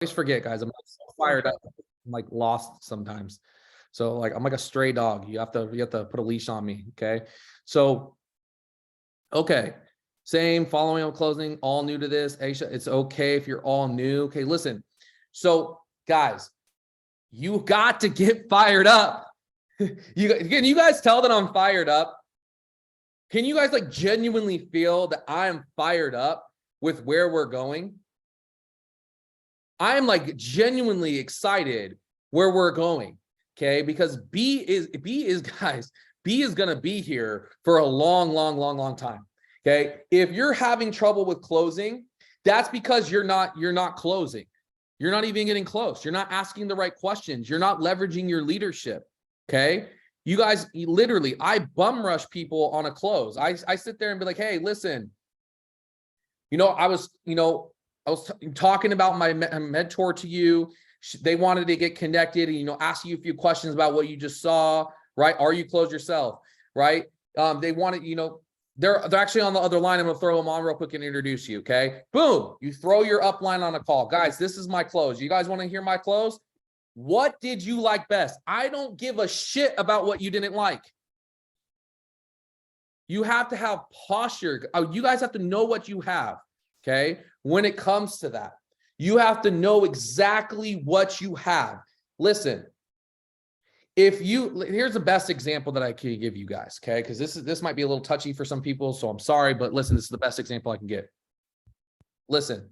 always forget, guys. I'm so fired up. I'm like lost sometimes. So like I'm like a stray dog. You have to put a leash on me. Okay. So okay. Same, following up closing, all new to this. Aisha, it's okay if you're all new. Okay, listen. So guys, you got to get fired up. Can you guys tell that I'm fired up? Can you guys like genuinely feel that I am fired up with where we're going? I am like genuinely excited where we're going. Okay, because B is guys, B is gonna be here for a long time. Okay, if you're having trouble with closing, that's because you're not closing. You're not even getting close. You're not asking the right questions. You're not leveraging your leadership. Okay, you guys, literally, I bum rush people on a close. I sit there and be like, hey, listen, I was talking about my mentor to you. They wanted to get connected and, ask you a few questions about what you just saw, right? Are you closed yourself, right? They wanted, they're actually on the other line. I'm going to throw them on real quick and introduce you, okay? Boom, you throw your upline on a call. Guys, this is my close. You guys want to hear my close? What did you like best? I don't give a shit about what you didn't like. You have to have posture. You guys have to know what you have, okay? When it comes to that, you have to know exactly what you have. Listen, here's the best example that I can give you guys, okay? Because this might be a little touchy for some people, so I'm sorry, but listen, this is the best example I can get. Listen,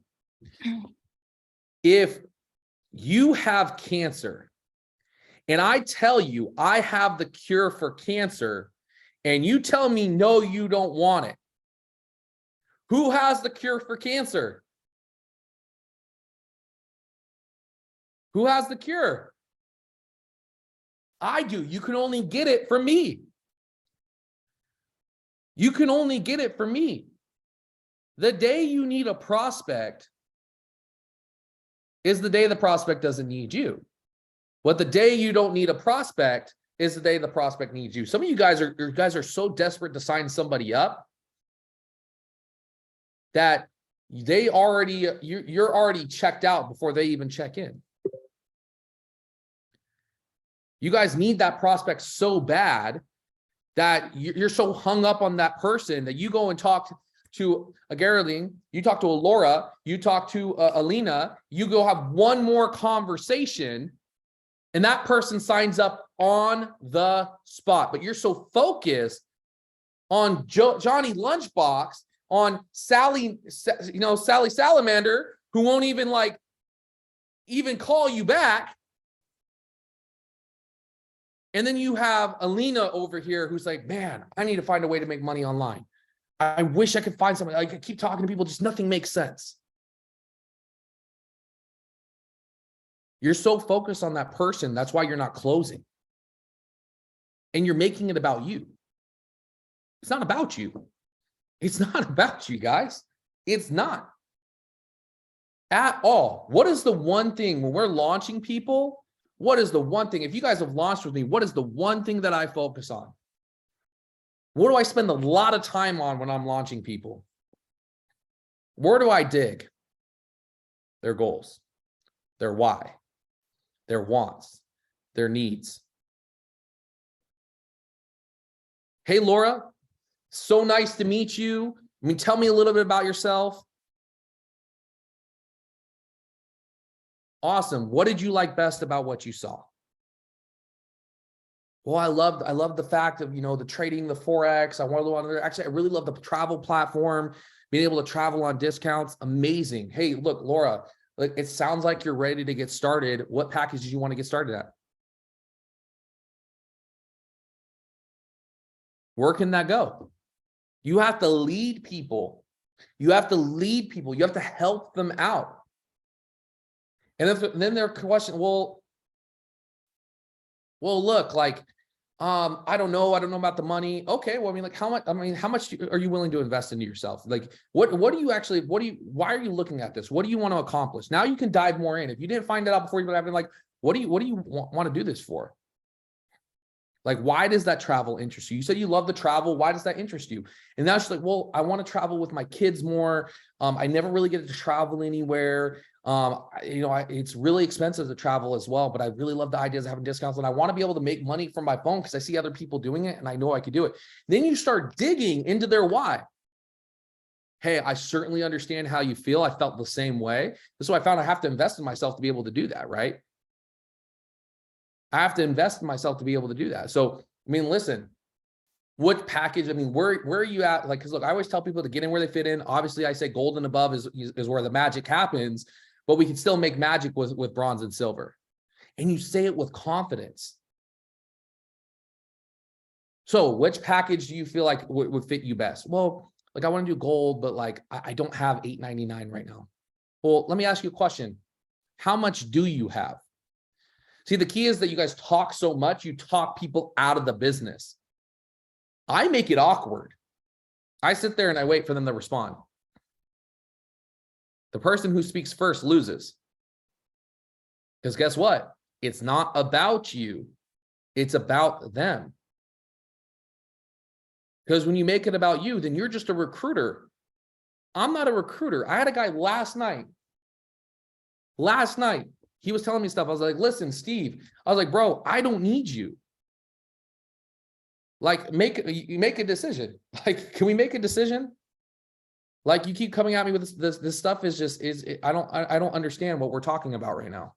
if you have cancer and I tell you I have the cure for cancer and you tell me, no, you don't want it, who has the cure for cancer? Who has the cure? I do. You can only get it from me. You can only get it from me. The day you need a prospect is the day the prospect doesn't need you. But the day you don't need a prospect is the day the prospect needs you. Some of you guys are so desperate to sign somebody up that you're already checked out before they even check in. You guys need that prospect so bad that you're so hung up on that person that you go and talk to a Geraldine, you talk to a Laura, you talk to Alina, you go have one more conversation, and that person signs up on the spot. But you're so focused on Johnny Lunchbox, on Sally Salamander, who won't even call you back. And then you have Alina over here who's like, man, I need to find a way to make money online. I wish I could find something. I keep talking to people, just nothing makes sense. You're so focused on that person. That's why you're not closing. And you're making it about you. It's not about you. It's not about you, guys. It's not at all. What is the one thing when we're launching people? What is the one thing, if you guys have launched with me, what is the one thing that I focus on? What do I spend a lot of time on when I'm launching people? Where do I dig? Their goals, their why, their wants, their needs. Hey, Laura, so nice to meet you. Tell me a little bit about yourself. Awesome. What did you like best about what you saw? Well, I love the fact of, the trading, the Forex. I really love the travel platform, being able to travel on discounts. Amazing. Hey, look, Laura, it sounds like you're ready to get started. What package do you want to get started at? Where can that go? You have to lead people. You have to help them out. And then their question, well, look, I don't know about the money. Okay, well, how much are you willing to invest into yourself? Why are you looking at this? What do you want to accomplish? Now you can dive more in. If you didn't find it out before, you would have been like, what do you want to do this for? Like, why does that travel interest you? You said you love the travel. Why does that interest you? And now she's like, well, I want to travel with my kids more. I never really get to travel anywhere. It's really expensive to travel as well, but I really love the ideas of having discounts, and I want to be able to make money from my phone because I see other people doing it and I know I could do it. Then you start digging into their why. Hey, I certainly understand how you feel. I felt the same way. So I found I have to invest in myself to be able to do that, right? I have to invest in myself to be able to do that. So, I mean, listen, what package, I mean, where are you at? Like, because look, I always tell people to get in where they fit in. Obviously, I say gold and above is where the magic happens, but we can still make magic with bronze and silver. And you say it with confidence. So which package do you feel like would fit you best? Well, like I want to do gold, but like I don't have $899 right now. Well, let me ask you a question. How much do you have? See, the key is that you guys talk so much, you talk people out of the business. I make it awkward. I sit there and I wait for them to respond. The person who speaks first loses. Because guess what? It's not about you. It's about them. Because when you make it about you, then you're just a recruiter. I'm not a recruiter. I had a guy last night. He was telling me stuff. I was like, listen, Steve. I was like, bro, I don't need you. Like, make a decision. Like, can we make a decision? Like, you keep coming at me with this stuff I don't understand what we're talking about right now.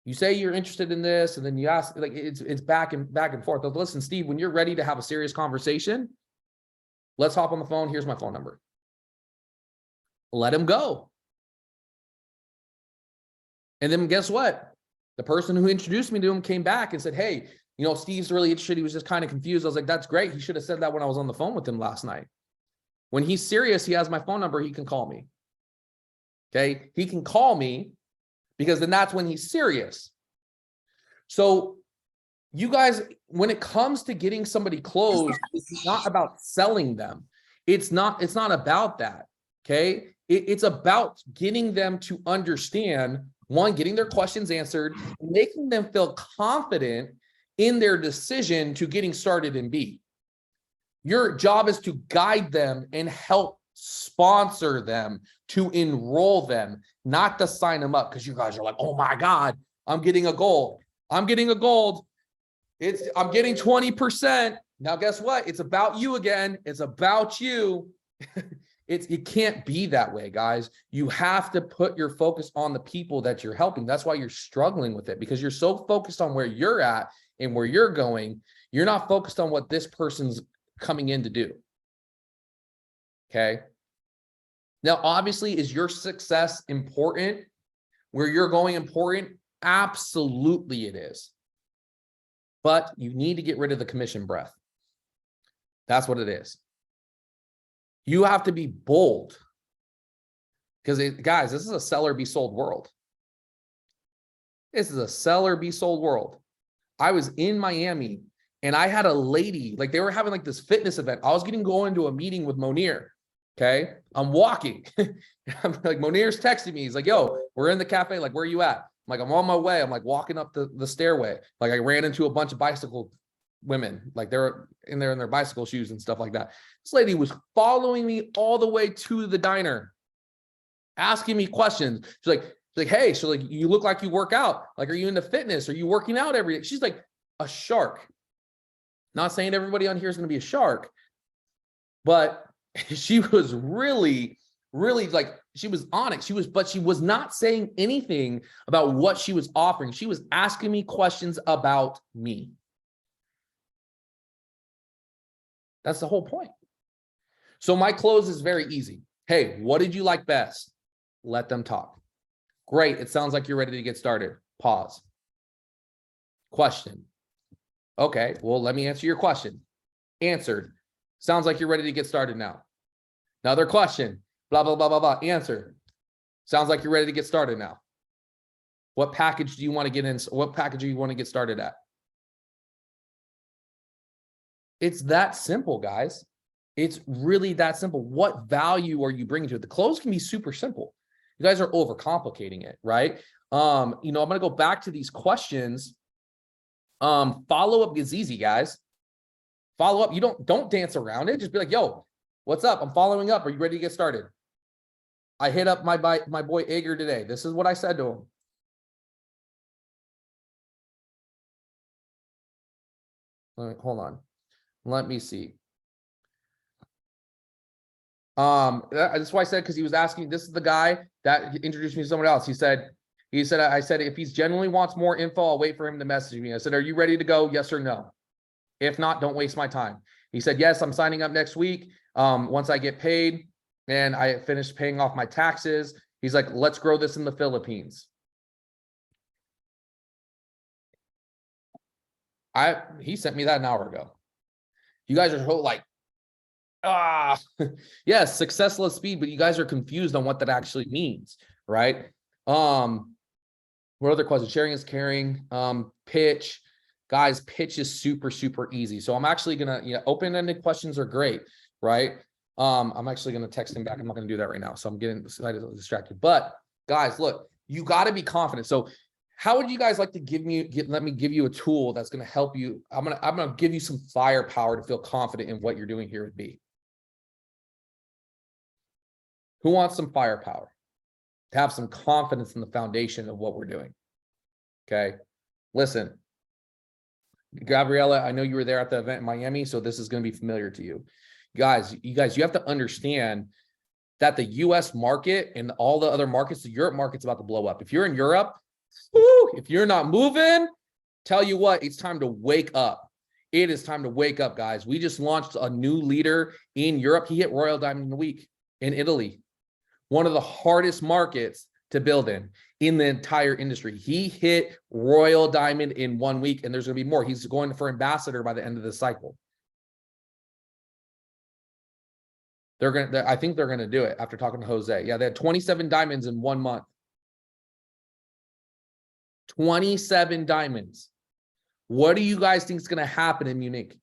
You say you're interested in this, and then you ask, like, it's back and forth. But listen, Steve, when you're ready to have a serious conversation, let's hop on the phone. Here's my phone number. Let him go. And then guess what? The person who introduced me to him came back and said, hey, you know, Steve's really interested. He was just kind of confused. I was like, that's great. He should have said that when I was on the phone with him last night. When he's serious, he has my phone number. He can call me. Okay. He can call me because then that's when he's serious. So you guys, when it comes to getting somebody closed, it's not about selling them. It's not about that. Okay. It's about getting them to understand, one, getting their questions answered, making them feel confident in their decision to getting started in B. Your job is to guide them and help sponsor them, to enroll them, not to sign them up, because you guys are like, oh my God, I'm getting a gold. I'm getting 20%. Now, guess what? It's about you again. It's about you. It can't be that way, guys. You have to put your focus on the people that you're helping. That's why you're struggling with it, because you're so focused on where you're at and where you're going. You're not focused on what this person's coming in to do. Okay. Now, obviously, is your success important? Where you're going important? Absolutely it is. But you need to get rid of the commission breath. That's what it is. You have to be bold. Because, guys, this is a seller be sold world. This is a seller be sold world. I was in Miami and I had a lady, like they were having like this fitness event. I was going to a meeting with Monir. Okay. I'm walking. I'm like, Monir's texting me. He's like, yo, we're in the cafe. Like, where are you at? I'm like, I'm on my way. I'm like walking up the stairway. Like I ran into a bunch of bicycle women. Like they're in there in their bicycle shoes and stuff like that. This lady was following me all the way to the diner, asking me questions. She's like, hey, so like, you look like you work out. Like, are you into fitness? Are you working out every day? She's like a shark. Not saying everybody on here is going to be a shark, but she was really, really like, she was on it. But she was not saying anything about what she was offering. She was asking me questions about me. That's the whole point. So my close is very easy. Hey, what did you like best? Let them talk. Great. It sounds like you're ready to get started. Pause. Question. Okay, well, let me answer your question. Answered. Sounds like you're ready to get started now. Another question. Blah, blah, blah, blah, blah. Answer. Sounds like you're ready to get started now. What package do you want to get in? What package do you want to get started at? It's that simple, guys. It's really that simple. What value are you bringing to it? The close can be super simple. You guys are overcomplicating it, right? I'm going to go back to these questions Follow up is easy, guys. Follow up. You don't dance around it. Just be like, yo, what's up? I'm following up. Are you ready to get started? I hit up my boy Ager today. This is what I said to him. Hold on. Let me see. That's why I said, because he was asking, this is the guy that introduced me to someone else. I said, if he genuinely wants more info, I'll wait for him to message me. I said, are you ready to go? Yes or no? If not, don't waste my time. He said, yes, I'm signing up next week. Once I get paid and I finished paying off my taxes, he's like, let's grow this in the Philippines. He sent me that an hour ago. You guys are so like, yes, successless speed, but you guys are confused on what that actually means, right? What other questions? Sharing is caring. Pitch, guys, pitch is super easy. So I'm actually gonna, open-ended questions are great, right? I'm actually gonna text him back. I'm not gonna do that right now, so I'm getting distracted. But guys, look, you got to be confident. So how would you guys like to let me give you a tool that's gonna help you? I'm gonna give you some firepower to feel confident in what you're doing here with B. Who wants some firepower? To have some confidence in the foundation of what we're doing. Okay. Listen, Gabriella, I know you were there at the event in Miami, so this is going to be familiar to you. You have to understand that the US market and all the other markets, the Europe market's about to blow up. If you're in Europe, if you're not moving, tell you what, it's time to wake up. It is time to wake up, guys. We just launched a new leader in Europe. He hit Royal Diamond in a week in Italy. One of the hardest markets to build in the entire industry. He hit Royal Diamond in 1 week, and there's going to be more. He's going for ambassador by the end of the cycle. I think they're going to do it after talking to Jose. Yeah, they had 27 diamonds in 1 month. 27 diamonds. What do you guys think is going to happen in Munich?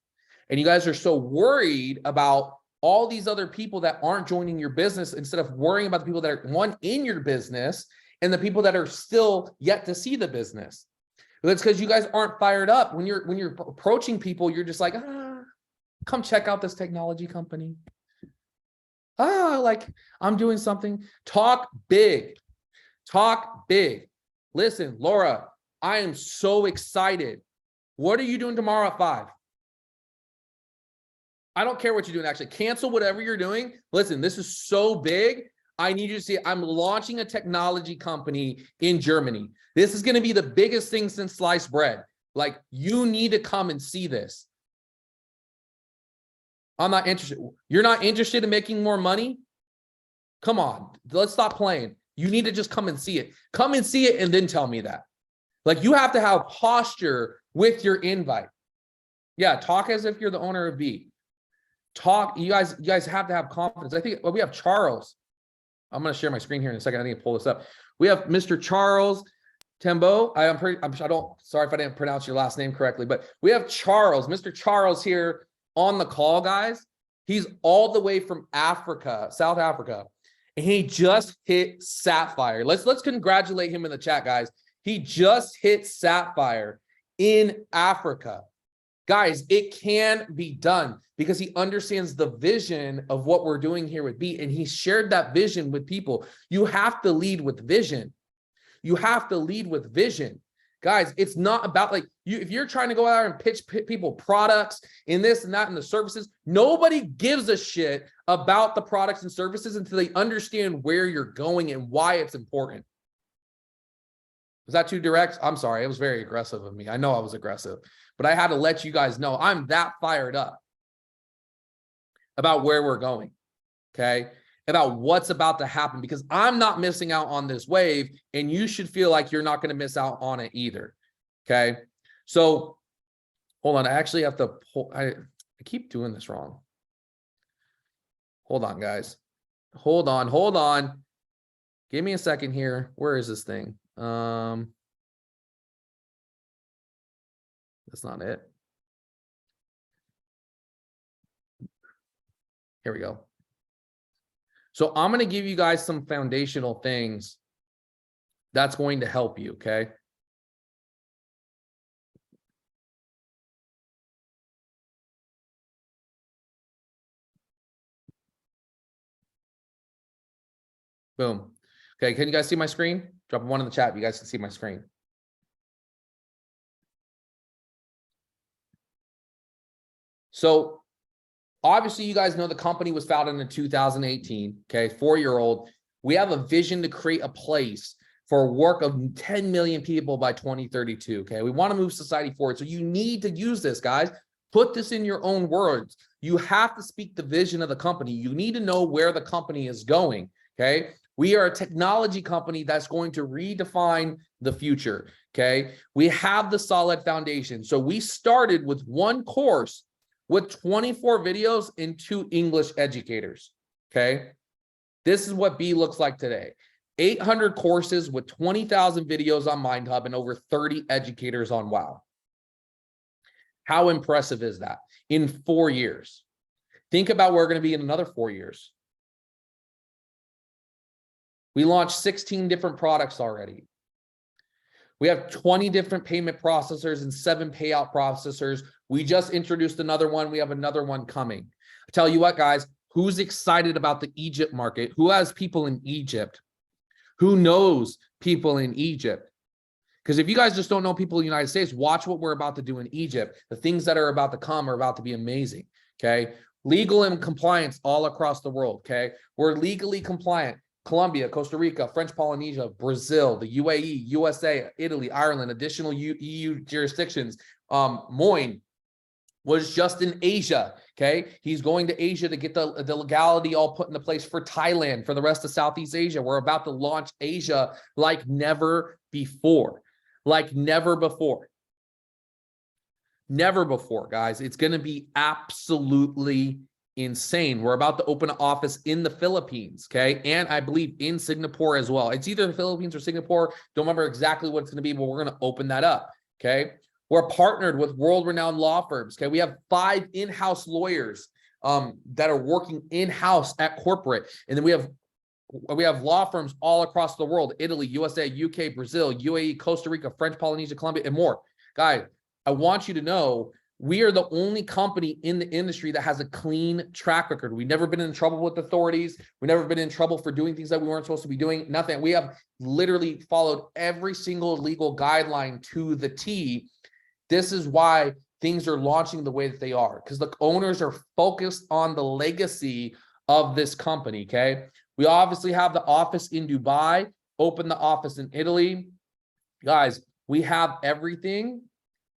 And you guys are so worried about all these other people that aren't joining your business instead of worrying about the people that are in your business and the people that are still yet to see the business. That's because you guys aren't fired up. When you're approaching people, you're just like, come check out this technology company. Like I'm doing something. Talk big. Talk big. Listen, Laura, I am so excited. What are you doing tomorrow at 5? I don't care what you're doing, actually. Cancel whatever you're doing. Listen, this is so big. I need you to see it. I'm launching a technology company in Germany. This is going to be the biggest thing since sliced bread. Like, you need to come and see this. I'm not interested. You're not interested in making more money? Come on. Let's stop playing. You need to just come and see it. Come and see it and then tell me that. Like, you have to have posture with your invite. Yeah, talk as if you're the owner of B. Talk, you guys have to have confidence. I think we have Charles. I'm going to share my screen here in a second. I need to pull this up. We have Mr. Charles Tembo. Sorry if I didn't pronounce your last name correctly, but we have Charles, Mr. Charles here on the call, guys. He's all the way from Africa, South Africa, and he just hit Sapphire. Let's congratulate him in the chat, guys. He just hit Sapphire in Africa. Guys, it can be done because he understands the vision of what we're doing here with B, and he shared that vision with people. You have to lead with vision. You have to lead with vision. Guys, it's not about like if you're trying to go out and pitch people products in this and that and the services, nobody gives a shit about the products and services until they understand where you're going and why it's important. Was that too direct? I'm sorry. It was very aggressive of me. I know I was aggressive, but I had to let you guys know I'm that fired up about where we're going, okay? About what's about to happen, because I'm not missing out on this wave, and you should feel like you're not going to miss out on it either, okay? So hold on. I actually have to pull. I keep doing this wrong. Hold on, guys. Hold on. Give me a second here. Where is this thing? That's not it. Here we go. So I'm going to give you guys some foundational things that's going to help you, okay? Boom. Okay, can you guys see my screen? Drop one in the chat. You guys can see my screen. So obviously, you guys know the company was founded in 2018, okay, 4-year-old. We have a vision to create a place for work of 10 million people by 2032, okay? We want to move society forward. So you need to use this, guys. Put this in your own words. You have to speak the vision of the company. You need to know where the company is going, okay? We are a technology company that's going to redefine the future, okay? We have the solid foundation. So we started with one course with 24 videos and 2 English educators, okay? This is what B looks like today. 800 courses with 20,000 videos on MindHub and over 30 educators on Wow. How impressive is that? In 4 years. Think about where we're going to be in another 4 years. We launched 16 different products already. We have 20 different payment processors and 7 payout processors. We just introduced another one. We have another one coming. I tell you what, guys, who's excited about the Egypt market? Who has people in Egypt? Who knows people in Egypt? Because if you guys just don't know people in the United States, watch what we're about to do in Egypt. The things that are about to come are about to be amazing, okay? Legal and compliance all across the world, okay? We're legally compliant. Colombia, Costa Rica, French Polynesia, Brazil, the UAE, USA, Italy, Ireland, additional EU jurisdictions. Moyne was just in Asia, okay? He's going to Asia to get the legality all put into place for Thailand, for the rest of Southeast Asia. We're about to launch Asia like never before. Like never before. Never before, guys. It's going to be absolutely insane. We're about to open an office in the Philippines, okay? And I believe in Singapore as well. It's either the Philippines or Singapore. Don't remember exactly what it's going to be, but we're going to open that up, okay? We're partnered with world-renowned law firms, okay? We have 5 in-house lawyers that are working in-house at corporate. And then we have law firms all across the world: Italy, USA, UK, Brazil, UAE, Costa Rica, French Polynesia, Colombia, and more. Guys, I want you to know we are the only company in the industry that has a clean track record. We've never been in trouble with authorities. We've never been in trouble for doing things that we weren't supposed to be doing. Nothing. We have literally followed every single legal guideline to the T. This is why things are launching the way that they are, because the owners are focused on the legacy of this company, okay? We obviously have the office in Dubai, open the office in Italy. Guys, we have everything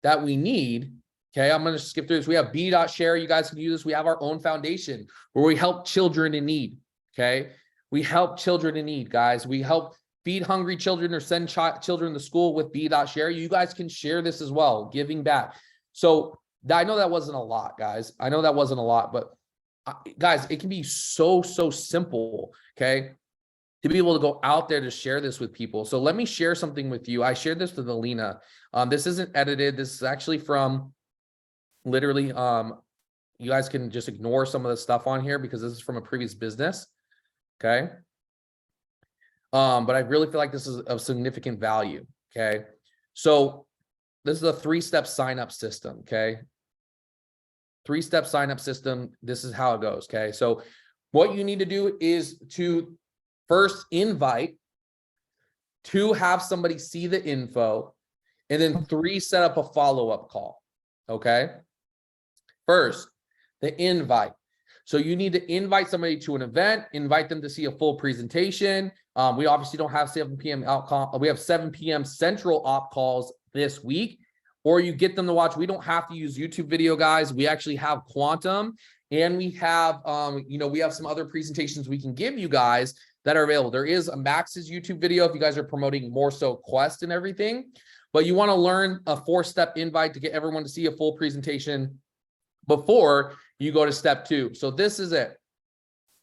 that we need. Okay, I'm going to skip through this. We have B.Share. You guys can use this. We have our own foundation where we help children in need. Okay, we help children in need, guys. We help feed hungry children or send children to school with B.Share. You guys can share this as well, giving back. So I know that wasn't a lot, guys. I know that wasn't a lot, but guys, it can be so simple, okay, to be able to go out there to share this with people. So let me share something with you. I shared this with Alina. This isn't edited. This is actually from literally, you guys can just ignore some of the stuff on here because this is from a previous business, okay? But I really feel like this is of significant value, okay? So this is a 3-step sign-up system, okay? 3-step sign-up system. This is how it goes, okay? So what you need to do is to first invite, 2, have somebody see the info, and then 3, set up a follow-up call, okay? First, the invite. So you need to invite somebody to an event, invite them to see a full presentation. We obviously don't have 7 p.m. out call. We have 7 p.m. central op calls this week, or you get them to watch. We don't have to use YouTube video, guys. We actually have Quantum, and we have, we have some other presentations we can give you guys that are available. There is a Max's YouTube video if you guys are promoting more so Quest and everything, but you want to learn a 4-step invite to get everyone to see a full presentation before you go to step 2. So this is it.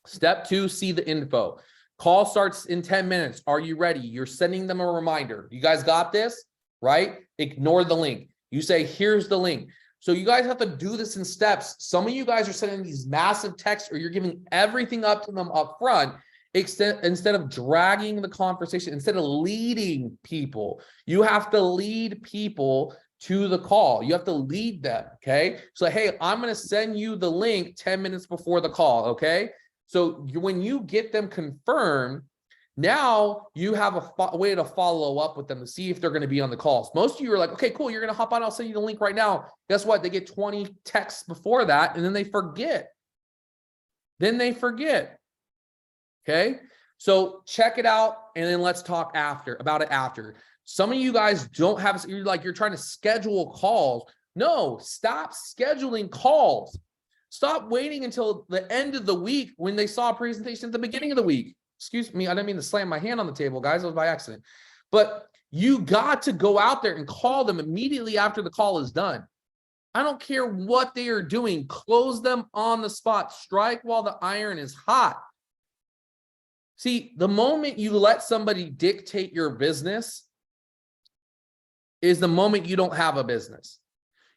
Step 2, see the info. Call starts in 10 minutes. Are you ready? You're sending them a reminder. You guys got this, right? Ignore the link. You say, here's the link. So you guys have to do this in steps. Some of you guys are sending these massive texts, or you're giving everything up to them up front, instead of dragging the conversation, instead of leading people. You have to lead people to the call. You have to lead them, okay? So, hey, I'm going to send you the link 10 minutes before the call, okay? So when you get them confirmed, Now you have a way to follow up with them to see if they're going to be on the calls. Most of you are like, okay, cool. You're going to hop on. I'll send you the link right now. Guess what? They get 20 texts before that, and then they forget. Okay. So check it out. And then let's talk about it after. Some of you guys don't have, you're trying to schedule calls. No, stop scheduling calls. Stop waiting until the end of the week when they saw a presentation at the beginning of the week. Excuse me, I didn't mean to slam my hand on the table, guys. It was by accident. But you got to go out there and call them immediately after the call is done. I don't care what they are doing. Close them on the spot. Strike while the iron is hot. See, the moment you let somebody dictate your business is the moment you don't have a business.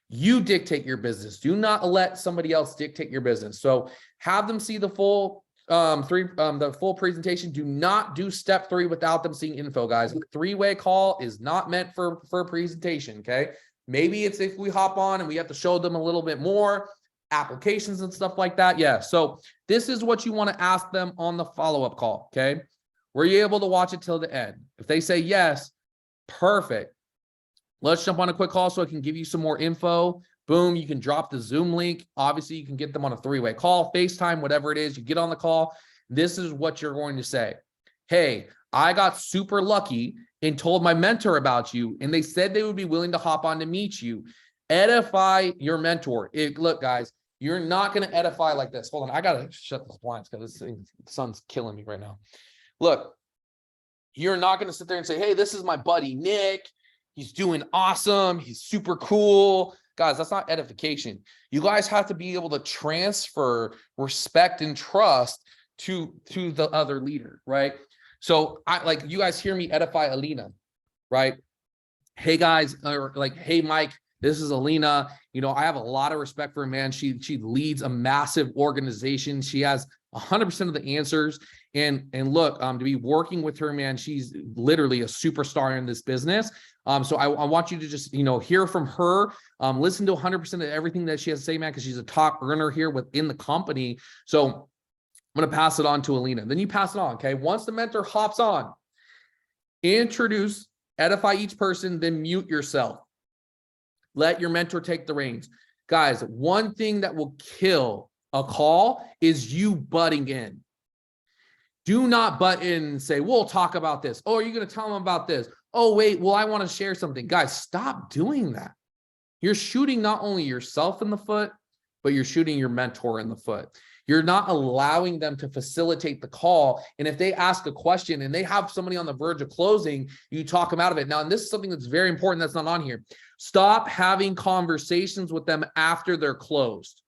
You dictate your business. Do not let somebody else dictate your business. So have them see the full the full presentation. Do not do step 3 without them seeing info, guys. A 3-way call is not meant for a presentation. Okay. Maybe it's if we hop on and we have to show them a little bit more applications and stuff like that. Yeah. So this is what you want to ask them on the follow-up call. Okay. Were you able to watch it till the end? If they say yes, perfect. Let's jump on a quick call so I can give you some more info. Boom, you can drop the Zoom link. Obviously, you can get them on a 3-way call, FaceTime, whatever it is. You get on the call. This is what you're going to say. Hey, I got super lucky and told my mentor about you, and they said they would be willing to hop on to meet you. Edify your mentor. Look, guys, you're not going to edify like this. Hold on, I got to shut the blinds because the sun's killing me right now. Look, you're not going to sit there and say, hey, this is my buddy Nick. He's doing awesome. He's super cool. Guys, that's not edification. You guys have to be able to transfer respect and trust to the other leader, right? So you guys hear me edify Alina, right? Hey guys, or like, hey Mike, this is Alina. You know, I have a lot of respect for her, man. She leads a massive organization. She has 100% of the answers. And look, to be working with her, man, she's literally a superstar in this business. So I want you to just, hear from her, listen to 100% of everything that she has to say, man, because she's a top earner here within the company. So I'm going to pass it on to Alina. Then you pass it on, okay? Once the mentor hops on, introduce, edify each person, then mute yourself. Let your mentor take the reins. Guys, one thing that will kill a call is you butting in. Do not butt in and say, we'll talk about this. Oh, are you going to tell them about this? Oh, wait, well, I want to share something. Guys, stop doing that. You're shooting not only yourself in the foot, but you're shooting your mentor in the foot. You're not allowing them to facilitate the call. And if they ask a question and they have somebody on the verge of closing, you talk them out of it. Now, and this is something that's very important that's not on here. Stop having conversations with them after they're closed.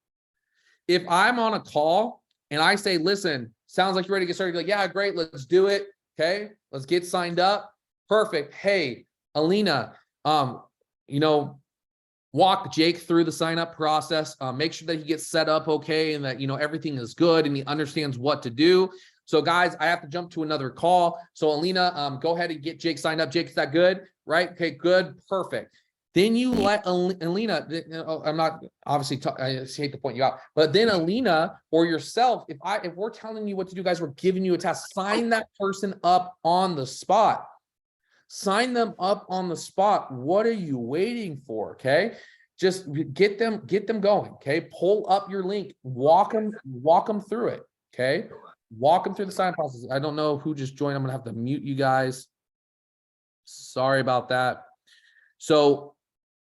If I'm on a call and I say, listen, sounds like you're ready to get started. You're like, yeah, great. Let's do it. Okay. Let's get signed up. Perfect. Hey, Alina, walk Jake through the sign up process. Make sure that he gets set up okay and that, everything is good and he understands what to do. So guys, I have to jump to another call. So Alina, go ahead and get Jake signed up. Jake, is that good? Right? Okay, good. Perfect. Then you let Alina, I'm not obviously, I just hate to point you out, but then Alina or yourself, if we're telling you what to do, guys, we're giving you a task, sign that person up on the spot. Sign them up on the spot. What are you waiting for? Okay. Just get them going. Okay. Pull up your link, walk them through it. Okay. Walk them through the sign process. I don't know who just joined. I'm going to have to mute you guys. Sorry about that. So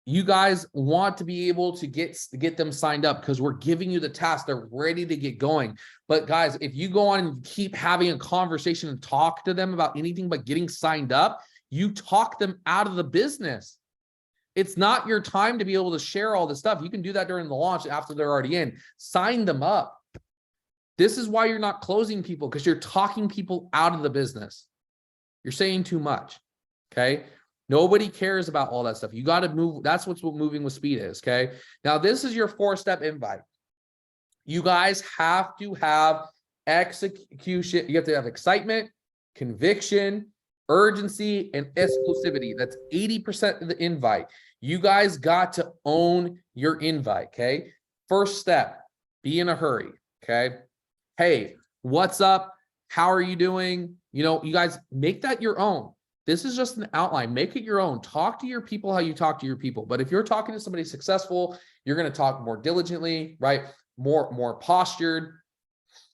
you guys want to be able to get them signed up because we're giving you the task. They're ready to get going. But guys, if you go on and keep having a conversation and talk to them about anything but getting signed up, you talk them out of the business. It's not your time to be able to share all this stuff. You can do that during the launch after they're already in. Sign them up. This is why you're not closing people, because you're talking people out of the business. You're saying too much. Okay. Nobody cares about all that stuff. You got to move. That's what moving with speed is. Okay. Now, this is your 4-step invite. You guys have to have execution. You have to have excitement, conviction, urgency, and exclusivity. That's 80% of the invite. You guys got to own your invite. Okay. First step, be in a hurry. Okay. Hey, what's up? how are you doing? You know, you guys make that your own. This is just an outline. Make it your own. Talk to your people how you talk to your people. But if you're talking to somebody successful, you're going to talk more diligently, right? More postured,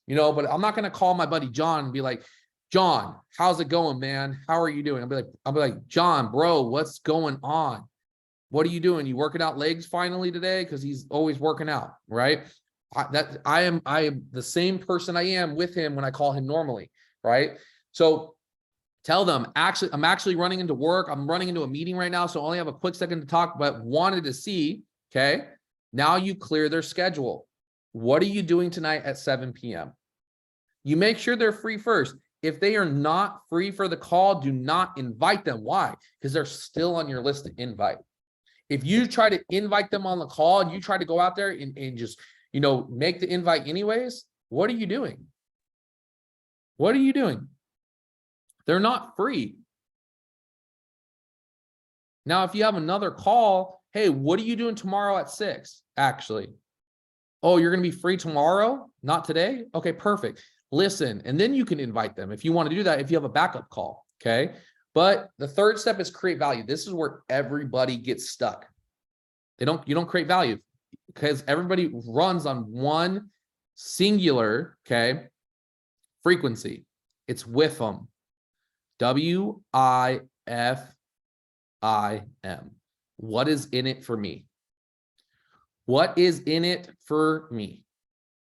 you know, but I'm not going to call my buddy John and be like, John, how's it going, man? How are you doing? I'll be like, John, bro, what's going on? What are you doing? You working out legs finally today? Because he's always working out, right? I am the same person I am with him when I call him normally, right? So tell them, I'm actually running into work. I'm running into a meeting right now, so I only have a quick second to talk, but wanted to see, okay? Now you clear their schedule. What are you doing tonight at 7 p.m.? You make sure they're free first. If they are not free for the call, do not invite them. Why? Because they're still on your list to invite. If you try to invite them on the call and you try to go out there and just, you know, make the invite anyways, what are you doing? What are you doing? They're not free. Now, if you have another call, hey, what are you doing tomorrow at 6? Actually, oh, you're going to be free tomorrow, not today? Okay, perfect. Listen, and then you can invite them if you want to do that, if you have a backup call, okay? But the third step is create value. This is where everybody gets stuck. You don't create value because everybody runs on one singular, okay, frequency. It's WIFM. WIFIM. What is in it for me? What is in it for me?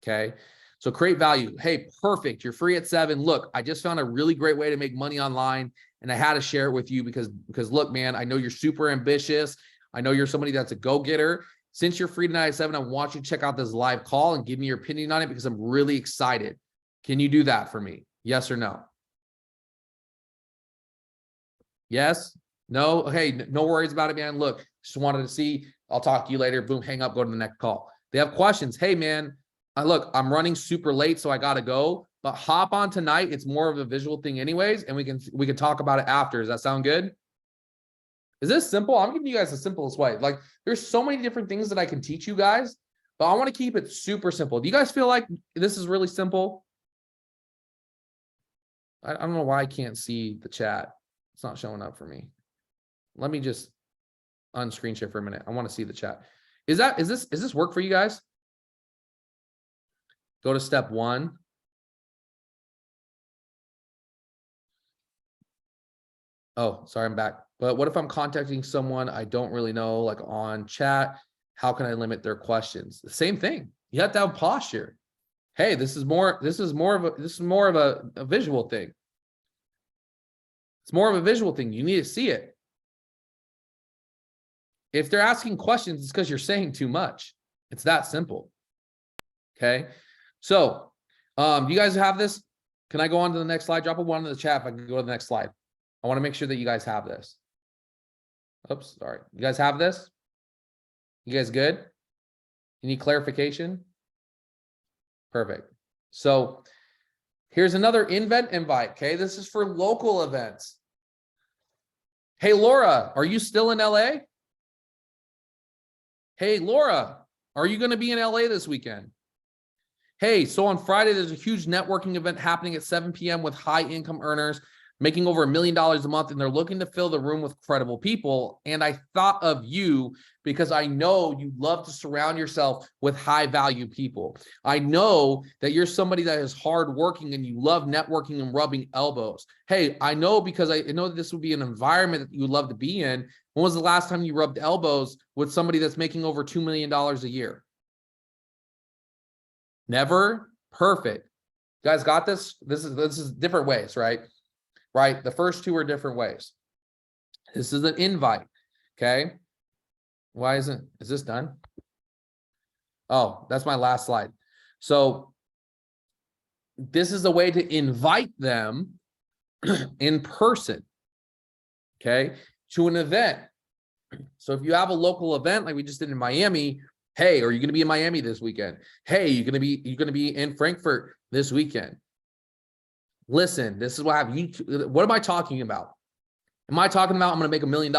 Okay. So create value. Hey, perfect. You're free at 7. Look, I just found a really great way to make money online and I had to share it with you because look, man, I know you're super ambitious. I know you're somebody that's a go-getter. Since you're free tonight at 7, I want you to check out this live call and give me your opinion on it because I'm really excited. Can you do that for me? Yes or no? Yes? No? Hey, no worries about it, man. Look, just wanted to see. I'll talk to you later. Boom, hang up, go to the next call. They have questions. Hey, man, look, I'm running super late, so I got to go. But hop on tonight. It's more of a visual thing anyways, and we can talk about it after. Does that sound good? Is this simple? I'm giving you guys the simplest way. Like, there's so many different things that I can teach you guys, but I want to keep it super simple. Do you guys feel like this is really simple? I don't know why I can't see the chat. It's not showing up for me. Let me just unscreen share for a minute. I want to see the chat. Is this work for you guys? Go to step 1. Oh, sorry, I'm back. But what if I'm contacting someone I don't really know, like on chat? How can I limit their questions? The same thing. You have to have posture. Hey, this is more of a visual thing. It's more of a visual thing. You need to see it. If they're asking questions, it's because you're saying too much. It's that simple. Okay. So, do you guys have this? Can I go on to the next slide? Drop a 1 in the chat if I can go to the next slide. I want to make sure that you guys have this. Oops, sorry. You guys have this? You guys good? You need clarification? Perfect. So here's another invite. Okay, this is for local events. Hey, Laura, are you still in LA? Hey, Laura, are you going to be in LA this weekend? Hey, so on Friday, there's a huge networking event happening at 7 p.m. with high income earners making over $1 million a month, and they're looking to fill the room with credible people. And I thought of you because I know you love to surround yourself with high value people. I know that you're somebody that is hardworking and you love networking and rubbing elbows. Hey, I know because I know that this would be an environment that you would love to be in. When was the last time you rubbed elbows with somebody that's making over $2 million a year? Never? Perfect. You guys got this? This is different ways, right? Right? The first 2 are different ways. This is an invite. Okay. Why is this done? Oh, that's my last slide. So this is a way to invite them in person. Okay. To an event. So if you have a local event like we just did in Miami, hey, are you going to be in Miami this weekend? Hey, you're going to be in Frankfurt this weekend. Listen, this is what I have. What am I talking about? Am I talking about I'm going to make $1 million,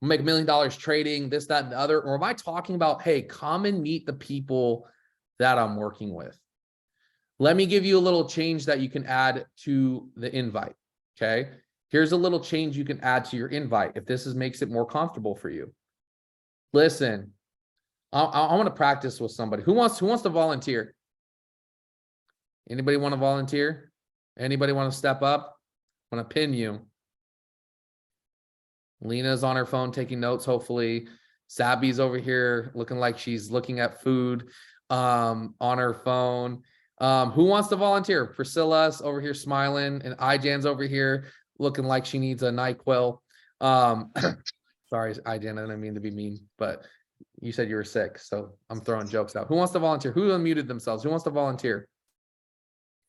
make $1 million trading, this, that, and the other? Or am I talking about, hey, come and meet the people that I'm working with? Let me give you a little change that you can add to the invite. Okay. Here's a little change you can add to your invite if this makes it more comfortable for you. Listen, I want to practice with somebody. Who wants to volunteer? Anybody want to volunteer? Anybody want to step up? I want to pin you. Lena's on her phone taking notes, hopefully. Sabby's over here looking like she's looking at food on her phone. Who wants to volunteer? Priscilla's over here smiling, and iJan's over here looking like she needs a NyQuil. Sorry, iJan, I didn't mean to be mean, but you said you were sick, so I'm throwing jokes out. Who wants to volunteer? Who unmuted themselves? Who wants to volunteer?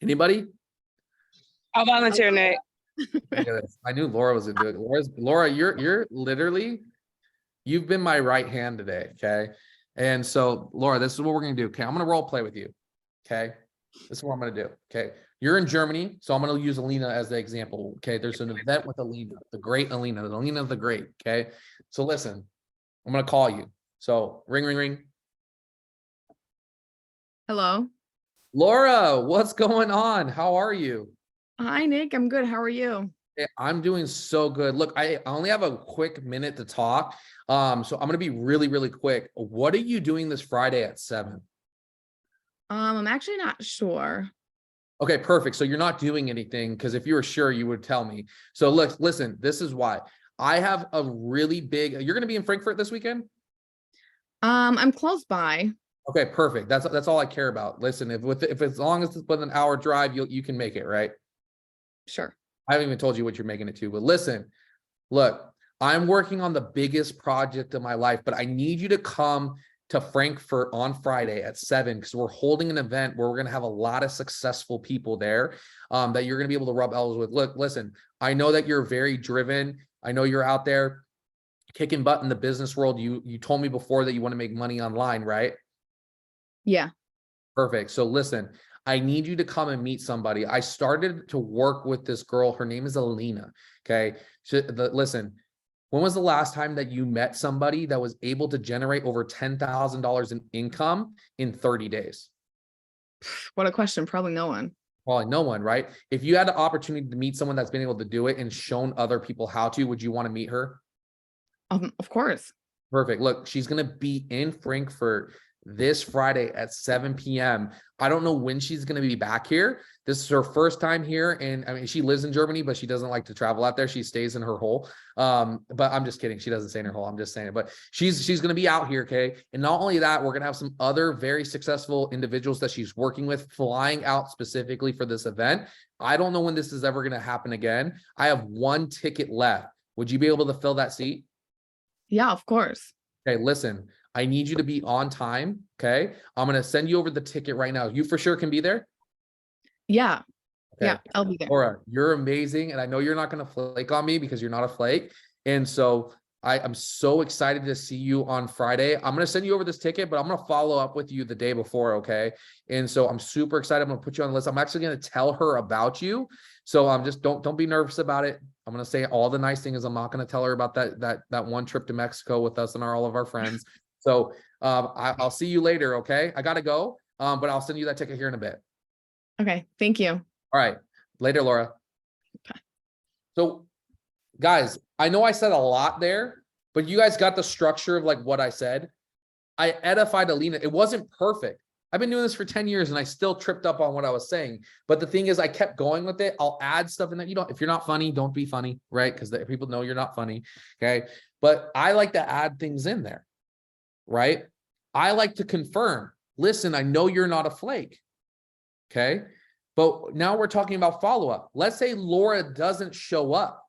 Anybody? I'll volunteer, Nick. Look at this. I knew Laura was gonna do it. Laura, you're literally, you've been my right hand today. Okay. And so Laura, this is what we're gonna do. Okay. I'm gonna role play with you. Okay. This is what I'm gonna do. Okay. You're in Germany, so I'm gonna use Alina as the example. Okay. There's an event with Alina, the great Alina, the great. Okay. So listen, I'm gonna call you. So ring, ring, ring. Hello. Laura, what's going on? How are you? Hi, Nick. I'm good. How are you? I'm doing so good. Look, I only have a quick minute to talk. So I'm going to be really, really quick. What are you doing this Friday at 7? I'm actually not sure. Okay, perfect. So you're not doing anything, because if you were sure, you would tell me. So look, listen, this is why I have a really big, you're going to be in Frankfurt this weekend? I'm close by. Okay, perfect. That's all I care about. Listen, if as long as it's within an hour drive, you can make it, right? Sure. I haven't even told you what you're making it to, but listen, look, I'm working on the biggest project of my life, but I need you to come to Frankfurt on Friday at 7, because we're holding an event where we're going to have a lot of successful people there that you're going to be able to rub elbows with. Look, listen, I know that you're very driven. I know you're out there kicking butt in the business world. You told me before that you want to make money online, right? Yeah. Perfect. So listen, I need you to come and meet somebody. I started to work with this girl. Her name is Alina. Okay. Listen, when was the last time that you met somebody that was able to generate over $10,000 in income in 30 days? What a question. Probably no one. Probably no one, right? If you had the opportunity to meet someone that's been able to do it and shown other people how to, would you want to meet her? Of course. Perfect. Look, she's going to be in Frankfurt this Friday at 7 p.m. I don't know when she's going to be back here. This is her first time here. And I mean, she lives in Germany, but she doesn't like to travel out there. She stays in her hole. But I'm just kidding. She doesn't stay in her hole. I'm just saying it. But she's going to be out here. Okay. And not only that, we're going to have some other very successful individuals that she's working with flying out specifically for this event. I don't know when this is ever going to happen again. I have one ticket left. Would you be able to fill that seat? Yeah, of course. Okay, listen, I need you to be on time. Okay. I'm going to send you over the ticket right now. You for sure can be there? Yeah. Okay. Yeah, I'll be there. Laura, you're amazing. And I know you're not going to flake on me because you're not a flake. And so I'm so excited to see you on Friday. I'm going to send you over this ticket, but I'm going to follow up with you the day before. Okay. And so I'm super excited. I'm going to put you on the list. I'm actually going to tell her about you. So I'm just, don't be nervous about it. I'm going to say all the nice things. I'm not going to tell her about that one trip to Mexico with us and all of our friends. So I'll see you later. Okay. I got to go. But I'll send you that ticket here in a bit. Okay. Thank you. All right. Later, Laura. Okay. So guys, I know I said a lot there, but you guys got the structure of like what I said. I edified Alina. It wasn't perfect. I've been doing this for 10 years and I still tripped up on what I was saying. But the thing is, I kept going with it. I'll add stuff in there. If you're not funny, don't be funny, right? Because people know you're not funny. Okay. But I like to add things in there, right? I like to confirm, listen, I know you're not a flake. Okay. But now we're talking about follow-up. Let's say Laura doesn't show up.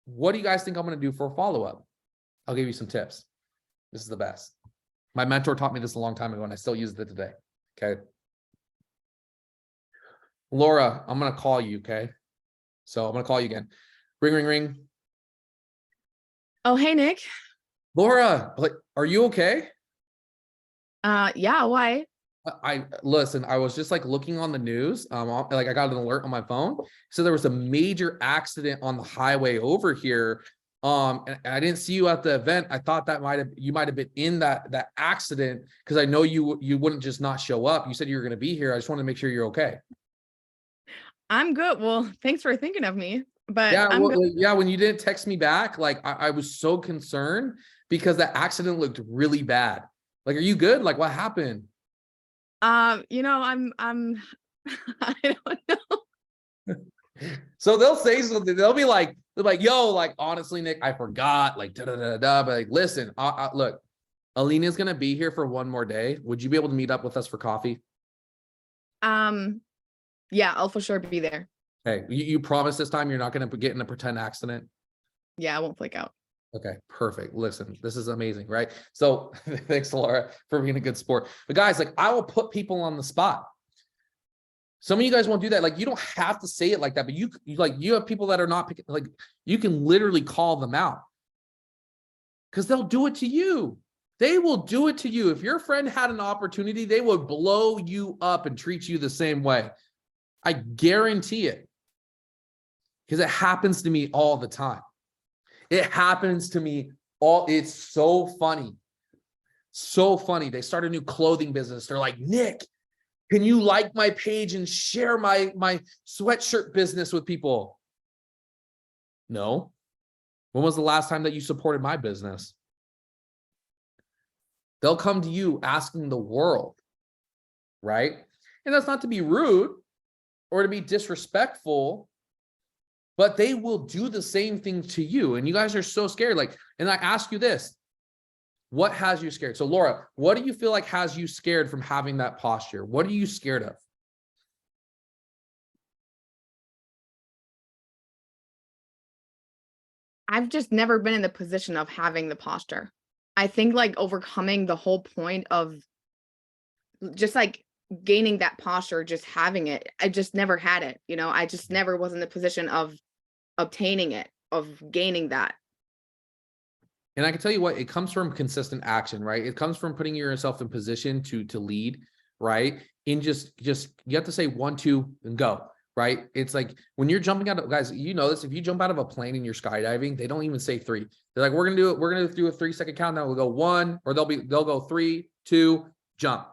What do you guys think I'm going to do for a follow-up? I'll give you some tips. This is the best. My mentor taught me this a long time ago and I still use it today. Okay. Laura, I'm going to call you. Okay. So I'm going to call you again. Ring, ring, ring. Oh, hey, Nick. Laura, are you okay? Yeah, why? Listen, I was just like looking on the news. Like I got an alert on my phone. So there was a major accident on the highway over here. And I didn't see you at the event. I thought that you might have been in that accident, because I know you wouldn't just not show up. You said you were going to be here. I just wanted to make sure you're okay. I'm good. Well, thanks for thinking of me, but Yeah, I'm well, good. yeah. When you didn't text me back, like I was so concerned because that accident looked really bad. Like, are you good? Like, what happened? I'm I don't know. So they'll say something. They'll be like, yo, like, honestly, Nick, I forgot. Like, da da da da. But like, listen, look, Alina's gonna be here for one more day. Would you be able to meet up with us for coffee? Yeah, I'll for sure be there. Hey, you promise this time you're not gonna get in a pretend accident? Yeah, I won't flake out. Okay, perfect. Listen, this is amazing, right? So thanks, Laura, for being a good sport. But guys, like, I will put people on the spot. Some of you guys won't do that. Like, you don't have to say it like that, but you have people that are not picking, like, you can literally call them out because they'll do it to you. They will do it to you. If your friend had an opportunity, they would blow you up and treat you the same way. I guarantee it, because it happens to me all the time. It happens to me it's so funny. So funny. They start a new clothing business. They're like, Nick, can you like my page and share my sweatshirt business with people? No. When was the last time that you supported my business? They'll come to you asking the world, right? And that's not to be rude or to be disrespectful, but they will do the same thing to you. And you guys are so scared. Like, and I ask you this, what has you scared? So Laura, what do you feel like has you scared from having that posture? What are you scared of? I've just never been in the position of having the posture. I think like overcoming the whole point of just like gaining that posture, just having it. I just never had it, I just never was in the position of obtaining it, of gaining that. And I can tell you what, it comes from consistent action, right? It comes from putting yourself in position to lead, right? In just you have to say 1, 2, and go, right? It's like when you're jumping out of, guys, you know this, if you jump out of a plane and you're skydiving, they don't even say 3. They're like, we're gonna do a 3-second countdown. We'll go 1, or they'll go 3, 2, jump.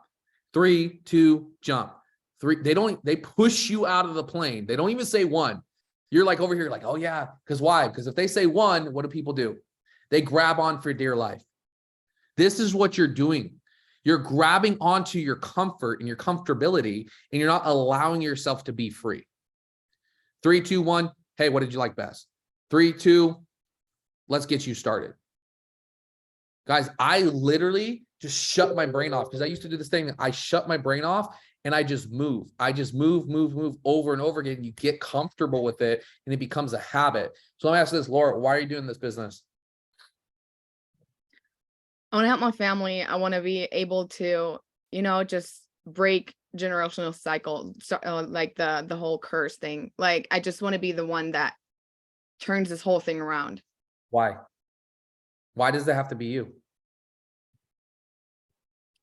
3, 2, jump. 3. They push you out of the plane. They don't even say 1. You're like over here, like, oh yeah, because why? Because if they say 1, what do people do? They grab on for dear life. This is what you're doing. You're grabbing onto your comfort and your comfortability, and you're not allowing yourself to be free. 3, 2, 1. Hey, what did you like best? 3, 2. Let's get you started. Guys, I literally just shut my brain off, because I used to do this thing. I shut my brain off and I just move. I just move over and over again. You get comfortable with it and it becomes a habit. So let me ask this, Laura, why are you doing this business? I want to help my family. I want to be able to, just break generational cycle, like the whole curse thing. Like, I just want to be the one that turns this whole thing around. Why? Why does that have to be you?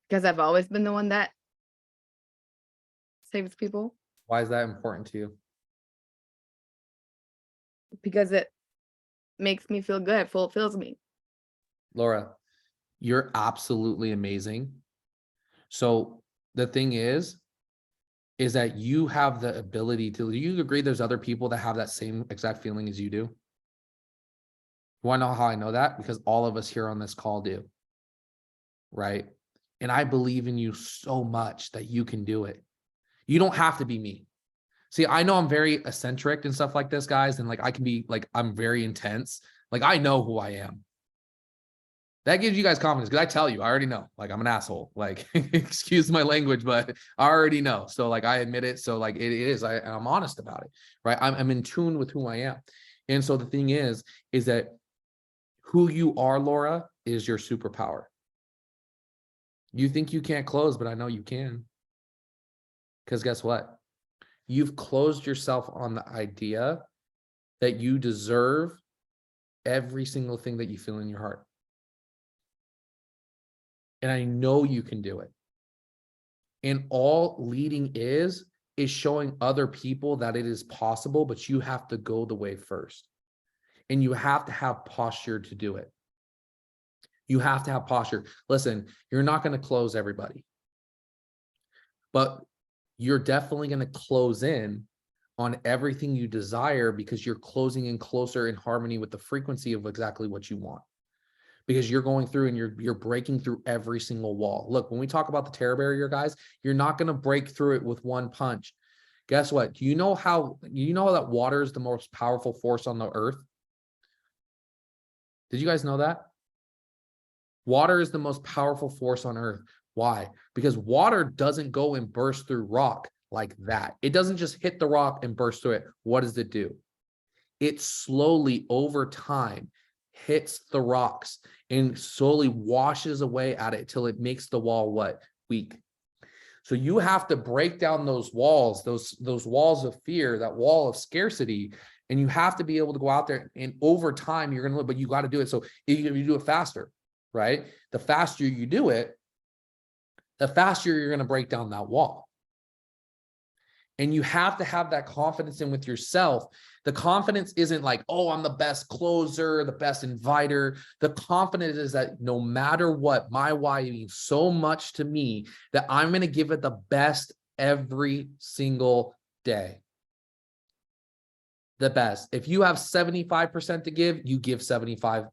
Because I've always been the one that saves people. Why is that important to you? Because it makes me feel good. It fulfills me. Laura, you're absolutely amazing. So the thing is that you have the ability to, do you agree there's other people that have that same exact feeling as you do? You want to know how I know that? Because all of us here on this call do, right? And I believe in you so much that you can do it. You don't have to be me. See, I know I'm very eccentric and stuff like this, guys. And like, I can be like, I'm very intense. Like, I know who I am. That gives you guys confidence, because I tell you, I already know, like, I'm an asshole. Like, excuse my language, but I already know. So like, I admit it. So like, it is, I'm honest about it, right? I'm in tune with who I am. And so the thing is that who you are, Laura, is your superpower. You think you can't close, but I know you can. Because guess what? You've closed yourself on the idea that you deserve every single thing that you feel in your heart. And I know you can do it. And all leading is showing other people that it is possible, but you have to go the way first. And you have to have posture to do it. You have to have posture. Listen, you're not going to close everybody, but you're definitely going to close in on everything you desire because you're closing in closer in harmony with the frequency of exactly what you want. Because you're going through and you're breaking through every single wall. Look, when we talk about the terror barrier, guys, you're not going to break through it with one punch. Guess what? You know that water is the most powerful force on the earth? Did you guys know that? Water is the most powerful force on earth. Why? Because water doesn't go and burst through rock like that. It doesn't just hit the rock and burst through it. What does it do? It slowly over time hits the rocks and slowly washes away at it till it makes the wall what? Weak. So you have to break down those walls, those walls of fear, that wall of scarcity, and you have to be able to go out there and over time you're going to live, but you got to do it. So you do it faster, right? The faster you do it, the faster you're going to break down that wall. And you have to have that confidence in with yourself. The confidence isn't like, oh, I'm the best closer, the best inviter. The confidence is that no matter what, my why means so much to me that I'm going to give it the best every single day. The best. If you have 75% to give, you give 100%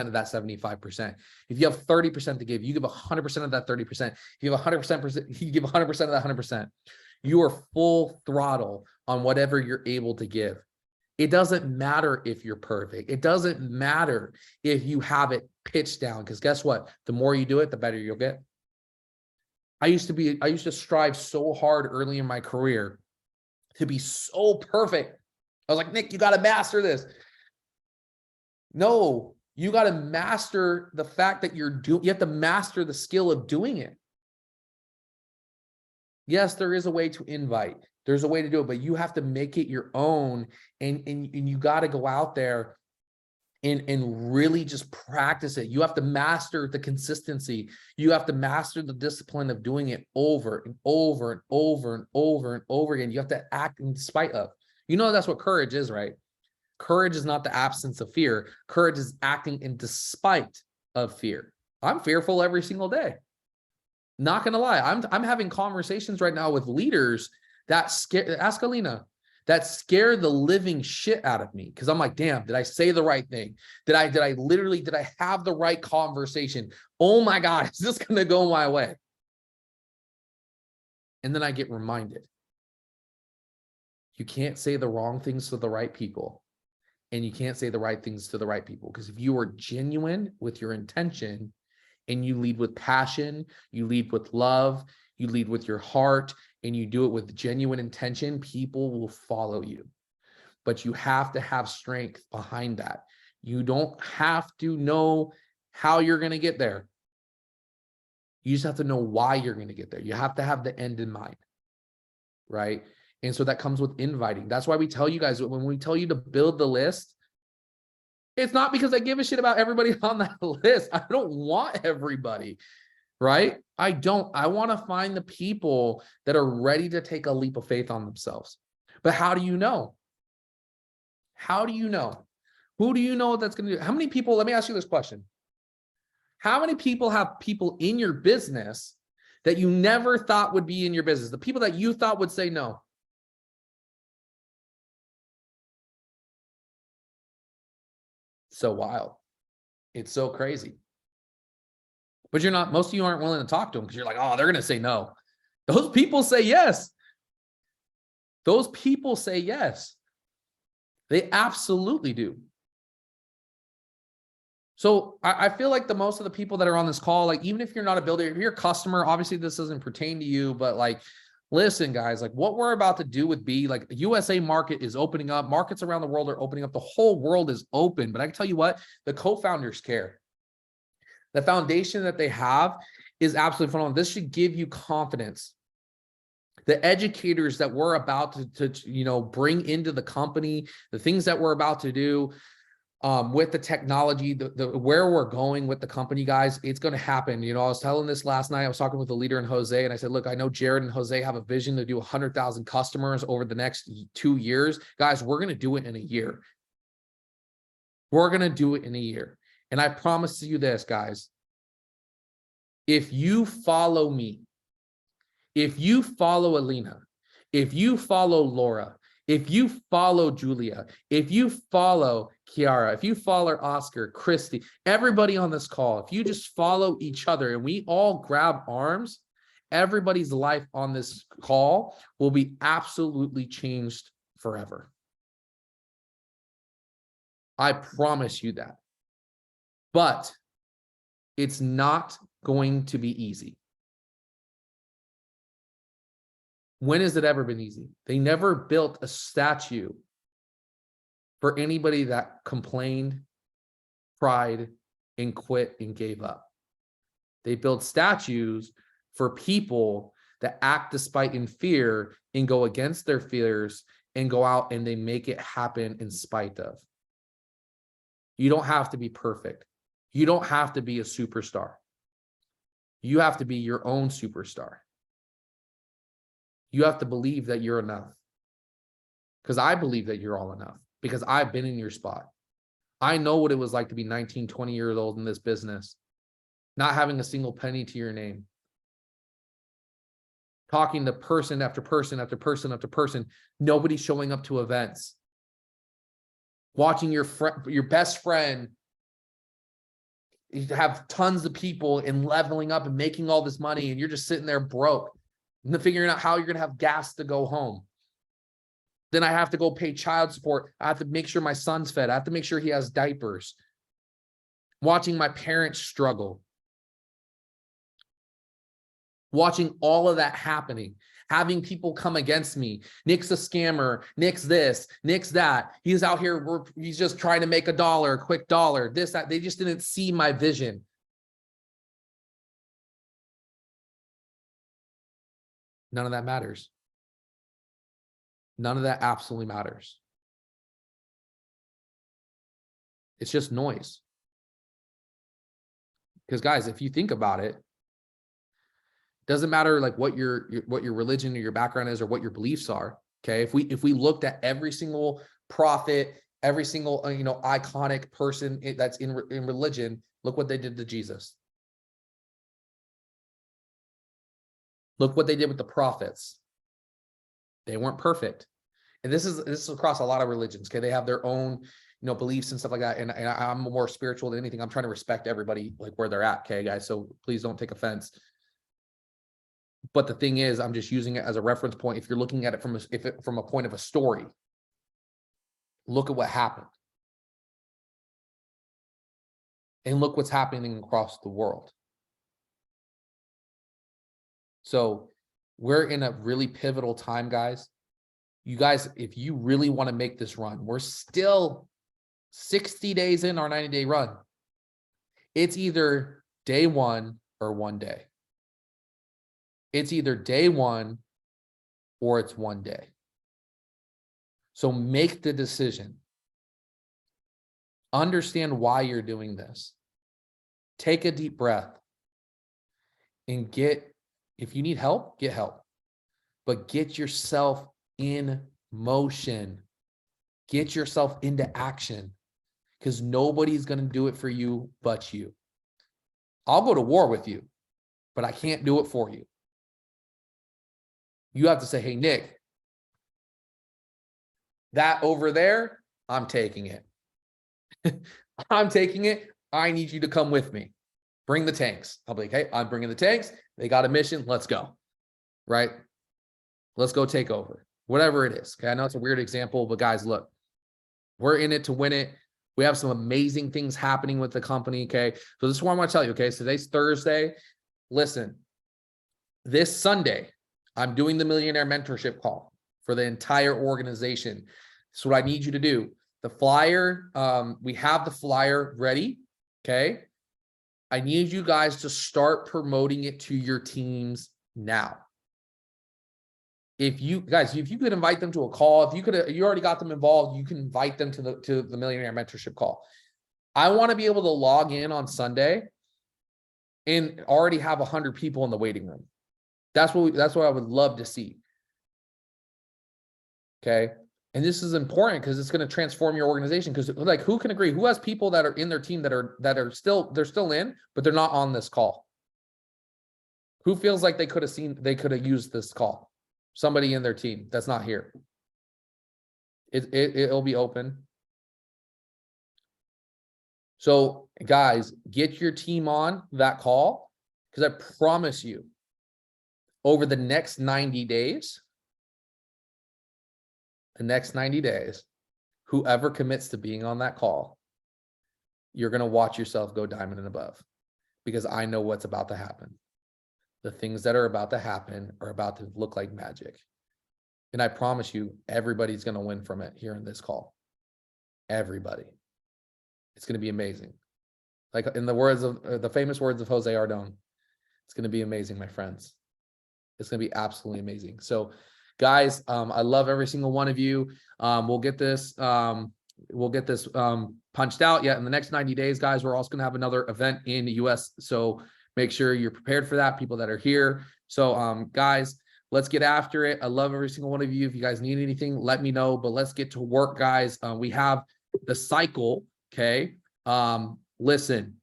of that 75%. If you have 30% to give, you give 100% of that 30%. If you have 100%, you give 100% of that 100%. You are full throttle on whatever you're able to give. It doesn't matter if you're perfect. It doesn't matter if you have it pitched down, because guess what? The more you do it, the better you'll get. I used to strive so hard early in my career to be so perfect. I was like, Nick, you got to master this. No, you got to master the fact that you have to master the skill of doing it. Yes, there is a way to invite. There's a way to do it, but you have to make it your own. And you got to go out there and really just practice it. You have to master the consistency. You have to master the discipline of doing it over and over and over and over and over again. You have to act in spite of. You know, that's what courage is, right? Courage is not the absence of fear. Courage is acting in despite of fear. I'm fearful every single day. Not gonna lie, I'm having conversations right now with leaders that ask Alina, that scare the living shit out of me, because I'm like, damn, did I say the right thing? Did I have the right conversation? Oh my God, is this gonna go my way? And then I get reminded, you can't say the wrong things to the right people, and you can't say the right things to the right people, because if you are genuine with your intention, and you lead with passion, you lead with love, you lead with your heart, and you do it with genuine intention, people will follow you. But you have to have strength behind that. You don't have to know how you're going to get there. You just have to know why you're going to get there. You have to have the end in mind, right? And so that comes with inviting. That's why we tell you guys, when we tell you to build the list, it's not because I give a shit about everybody on that list. I don't want everybody, right? I don't. I want to find the people that are ready to take a leap of faith on themselves. But how do you know? How do you know? Who do you know that's going to do? How many people, let me ask you this question. How many people have people in your business that you never thought would be in your business? The people that you thought would say no. So wild. It's so crazy. But most of you aren't willing to talk to them because you're like, oh, they're going to say no. Those people say yes. Those people say yes. They absolutely do. So I feel like most of the people that are on this call, like, even if you're not a builder, if you're a customer, obviously this doesn't pertain to you, but like, listen, guys, like what we're about to do with B, like the USA market is opening up. Markets around the world are opening up. The whole world is open. But I can tell you what, the co-founders care. The foundation that they have is absolutely phenomenal. This should give you confidence. The educators that we're about to bring into the company, the things that we're about to do with the technology, where we're going with the company, guys, it's going to happen. I was telling this last night. I was talking with the leader in Jose, and I said, look, I know Jared and Jose have a vision to do 100,000 customers over the next 2 years. Guys, we're going to do it in a year. We're going to do it in a year. And I promise you this, guys. If you follow me, if you follow Alina, if you follow Laura, if you follow Julia, if you follow Kiara, if you follow Oscar, Christy, everybody on this call, if you just follow each other and we all grab arms, everybody's life on this call will be absolutely changed forever. I promise you that. But it's not going to be easy. When has it ever been easy? They never built a statue for anybody that complained, cried, and quit and gave up. They built statues for people that act despite in fear and go against their fears and go out and they make it happen in spite of. You don't have to be perfect. You don't have to be a superstar. You have to be your own superstar. You have to believe that you're enough. Because I believe that you're all enough. Because I've been in your spot. I know what it was like to be 19, 20 years old in this business. Not having a single penny to your name. Talking to person after person after person after person. Nobody showing up to events. Watching your best friend have tons of people and leveling up and making all this money, and you're just sitting there broke and figuring out how you're going to have gas to go home. Then I have to go pay child support. I have to make sure my son's fed. I have to make sure he has diapers. Watching my parents struggle. Watching all of that happening. Having people come against me. Nick's a scammer. Nick's this. Nick's that. He's out here. He's just trying to make a quick dollar. This, that. They just didn't see my vision. None of that matters. None of that absolutely matters. It's just noise. Because guys, if you think about it, doesn't matter like what your religion or your background is or what your beliefs are. Okay. If we looked at every single prophet, every single, iconic person that's in religion, look what they did to Jesus. Look what they did with the prophets. They weren't perfect. And this is across a lot of religions. Okay. They have their own, beliefs and stuff like that. And I'm more spiritual than anything. I'm trying to respect everybody like where they're at. Okay, guys. So please don't take offense. But the thing is, I'm just using it as a reference point. If you're looking at it from a point of a story, look at what happened. And look what's happening across the world. So we're in a really pivotal time, guys. You guys, if you really want to make this run, we're still 60 days in our 90-day run. It's either day one or one day. It's either day one or it's one day. So make the decision. Understand why you're doing this. Take a deep breath and if you need help, get help. But get yourself in motion. Get yourself into action because nobody's going to do it for you but you. I'll go to war with you, but I can't do it for you. You have to say, hey, Nick, that over there, I'm taking it. I'm taking it. I need you to come with me. Bring the tanks. I'll be like, hey, I'm bringing the tanks. They got a mission. Let's go. Right? Let's go take over. Whatever it is. Okay. I know it's a weird example, but guys, look, we're in it to win it. We have some amazing things happening with the company. Okay. So this is what I want to tell you. Okay. So today's Thursday. Listen, this Sunday, I'm doing the Millionaire Mentorship Call for the entire organization. So what I need you to do, the flyer, we have the flyer ready. Okay. I need you guys to start promoting it to your teams now. If you could invite them to a call, you already got them involved, you can invite them to the Millionaire Mentorship Call. I want to be able to log in on Sunday and already have 100 people in the waiting room. That's what I would love to see. Okay. And this is important because it's going to transform your organization. Because like, who can agree? Who has people that are in their team that are still in, but they're not on this call? Who feels like they could have used this call? Somebody in their team that's not here. It'll be open. So guys, get your team on that call, because I promise you, over the next 90 days, whoever commits to being on that call, you're going to watch yourself go diamond and above, because I know what's about to happen. The things that are about to happen are about to look like magic. And I promise you, everybody's going to win from it here in this call. Everybody. It's going to be amazing. Like in the words of the famous words of Jose Ardon, it's going to be amazing, my friends. It's going to be absolutely amazing. So guys, I love every single one of you. We'll get this punched out. Yeah, in the next 90 days, guys, we're also going to have another event in the US. So make sure you're prepared for that, people that are here. So guys, let's get after it. I love every single one of you. If you guys need anything, let me know, but let's get to work, guys. We have the cycle. Okay. Listen,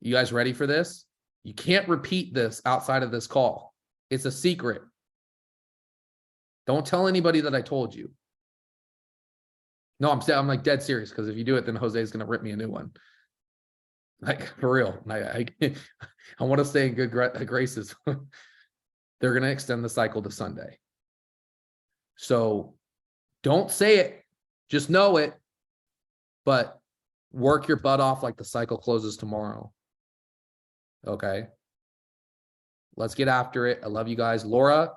you guys ready for this? You can't repeat this outside of this call. It's a secret. Don't tell anybody that I told you. No, I'm like dead serious, because if you do it, then Jose is going to rip me a new one. Like, for real. I want to stay in good graces. They're going to extend the cycle to Sunday. So don't say it. Just know it. But work your butt off like the cycle closes tomorrow. Okay. Let's get after it. I love you guys. Laura,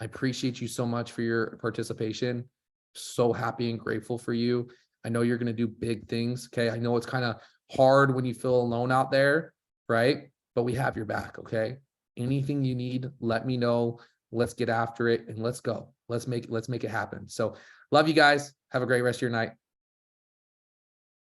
I appreciate you so much for your participation. So happy and grateful for you. I know you're going to do big things. Okay. I know it's kind of hard when you feel alone out there, right? But we have your back. Okay. Anything you need, let me know. Let's get after it and let's go. Let's make it happen. So love you guys. Have a great rest of your night.